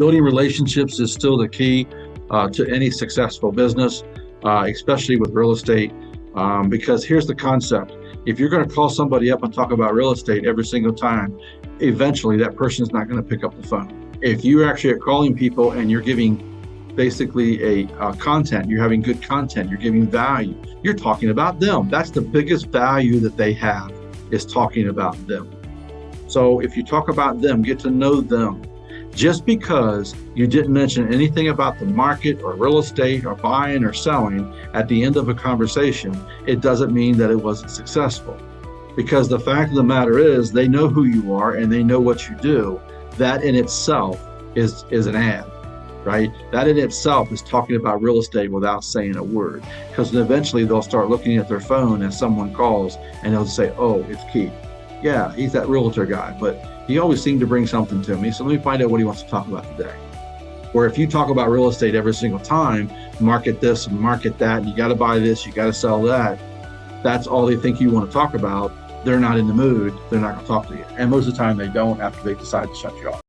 Building relationships is still the key to any successful business, especially with real estate, because here's the concept. If you're going to call somebody up and talk about real estate every single time, eventually that person's not going to pick up the phone. If you actually are calling people and you're giving basically a content, you're having good content, you're giving value, you're talking about them. That's the biggest value that they have, is talking about them. So if you talk about them, get to know them. Just because you didn't mention anything about the market or real estate or buying or selling at the end of a conversation, it doesn't mean that it wasn't successful. Because the fact of the matter is, they know who you are and they know what you do. That in itself is an ad, right? That in itself is talking about real estate without saying a word. Because eventually they'll start looking at their phone as someone calls and they'll say, oh, it's Keith. Yeah, he's that realtor guy, but he always seemed to bring something to me. So let me find out what he wants to talk about today. Or if you talk about real estate every single time, market this and market that, you got to buy this, you got to sell that. That's all they think you want to talk about. They're not in the mood. They're not going to talk to you. And most of the time they don't after they decide to shut you off.